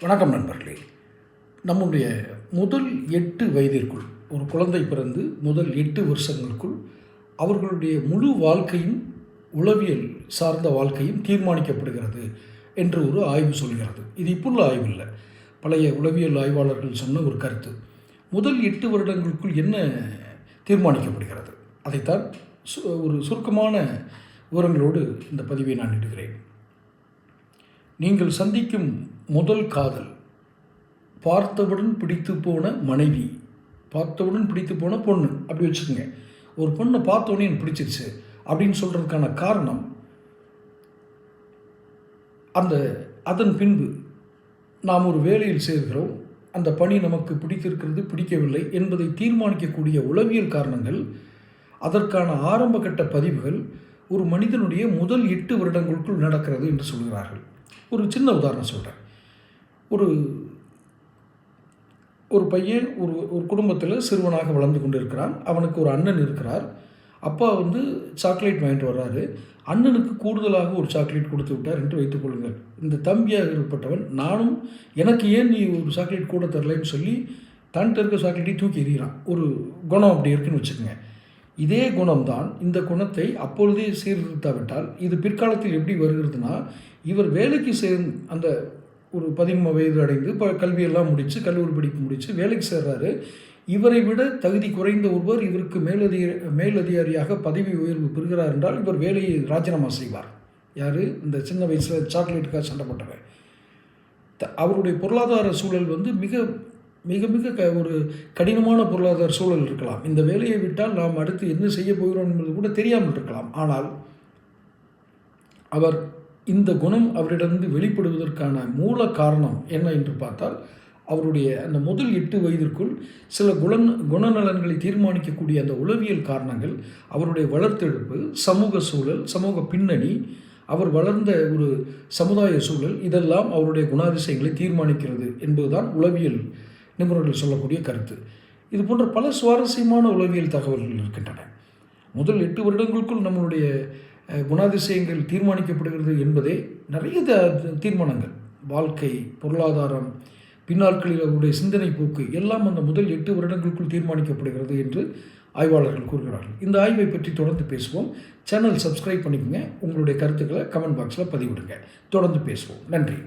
வணக்கம் நண்பர்களே. நம்முடைய முதல் 8 வயதிற்குள் ஒரு குழந்தை பிறந்து முதல் 8 வருஷங்களுக்குள் அவர்களுடைய முழு வாழ்க்கையும் உளவியல் சார்ந்த வாழ்க்கையும் தீர்மானிக்கப்படுகிறது என்று ஒரு ஆய்வு சொல்கிறது. இது இப்புள்ள ஆய்வு இல்லை, பழைய உளவியல் ஆய்வாளர்கள் சொன்ன ஒரு கருத்து. முதல் 8 வருடங்களுக்குள் என்ன தீர்மானிக்கப்படுகிறது, அதைத்தான் ஒரு சுருக்கமான விவரங்களோடு இந்த பதிவை நான் இடுகிறேன். நீங்கள் சந்திக்கும் முதல் காதல், பார்த்தவுடன் பிடித்து போன மனைவி, பார்த்தவுடன் பிடித்து போன பொண்ணு, அப்படி வச்சுக்கோங்க. ஒரு பொண்ணை பார்த்தோன்னே எனக்கு பிடிச்சிருச்சு அப்படின்னு சொல்கிறதுக்கான காரணம், அதன் பின்பு நாம் ஒரு வேலையில் சேர்கிறோம், அந்த பணி நமக்கு பிடித்திருக்கிறது பிடிக்கவில்லை என்பதை தீர்மானிக்கக்கூடிய உளவியல் காரணங்கள், அதற்கான ஆரம்ப கட்ட பதிவுகள் ஒரு மனிதனுடைய முதல் 8 வருடங்களுக்குள் நடக்கிறது என்று சொல்கிறார்கள். ஒரு சின்ன உதாரணம் சொல்கிறேன். ஒரு பையன் ஒரு குடும்பத்தில் சிறுவனாக வளர்ந்து கொண்டு இருக்கிறான். அவனுக்கு ஒரு அண்ணன் இருக்கிறார். அப்பா சாக்லேட் வாங்கிட்டு வர்றாரு. அண்ணனுக்கு கூடுதலாக ஒரு சாக்லேட் கொடுத்து விட்டார் என்று வைத்துக்கொள்ளுங்கள். இந்த தம்பியாக ஏற்பட்டவன், நானும் எனக்கு ஏன் நீ ஒரு சாக்லேட் கூட தரலைன்னு சொல்லி தன்கிட்ட இருக்க சாக்லேட்டை தூக்கி எறிகிறான். ஒரு குணம் அப்படி இருக்குன்னு வச்சுக்கோங்க. இதே குணம்தான், இந்த குணத்தை அப்பொழுதே சீர்திருத்தாவிட்டால் இது பிற்காலத்தில் எப்படி வருகிறதுனா, இவர் வேலைக்கு அந்த ஒரு 13 வயது அடைந்து கல்வியெல்லாம் முடித்து கல்லூரி படிப்பு முடித்து வேலைக்கு சேர்றாரு. இவரை விட தகுதி குறைந்த ஒருவர் இவருக்கு மேலதிகாரியாக பதவி உயர்வு பெறுகிறார் என்றால் இவர் வேலையை ராஜினாமா செய்வார். யார்? இந்த சின்ன வயசில் சாக்லேட்டுக்காக சண்டைப்பட்டவர். அவருடைய பொருளாதார சூழல் மிக மிக மிக ஒரு கடினமான பொருளாதார சூழல் இருக்கலாம். இந்த வேலையை விட்டால் நாம் அடுத்து என்ன செய்ய போகிறோம் என்பது கூட தெரியாமல் இருக்கலாம். ஆனால் இந்த குணம் அவரிடமிருந்து வெளிப்படுவதற்கான மூல காரணம் என்ன என்று பார்த்தால், அவருடைய அந்த முதல் 8 வயதிற்குள் சில குணநலன்களை தீர்மானிக்கக்கூடிய அந்த உளவியல் காரணங்கள், அவருடைய வளர்த்தெடுப்பு, சமூக சூழல், சமூக பின்னணி, அவர் வளர்ந்த ஒரு சமுதாய சூழல், இதெல்லாம் அவருடைய குணாதிசயங்களை தீர்மானிக்கிறது என்பதுதான் உளவியல் நிபுணர்கள் சொல்லக்கூடிய கருத்து. இது போன்ற பல சுவாரஸ்யமான உளவியல் தகவல்கள் இருக்கின்றன. முதல் 8 வருடங்களுக்குள் நம்மளுடைய குணாதிசயங்கள் தீர்மானிக்கப்படுகிறது என்பதே நிறைய தீர்மானங்கள், வாழ்க்கை, பொருளாதாரம், பின்னாட்களில் அவருடைய சிந்தனை போக்கு எல்லாம் அந்த முதல் 8 வருடங்களுக்குள் தீர்மானிக்கப்படுகிறது என்று ஆய்வாளர்கள் கூறுகிறார்கள். இந்த ஆய்வை பற்றி தொடர்ந்து பேசுவோம். சேனல் சப்ஸ்கிரைப் பண்ணிக்கோங்க. உங்களுடைய கருத்துக்களை கமெண்ட் பாக்ஸில் பதிவிடுங்க. தொடர்ந்து பேசுவோம். நன்றி.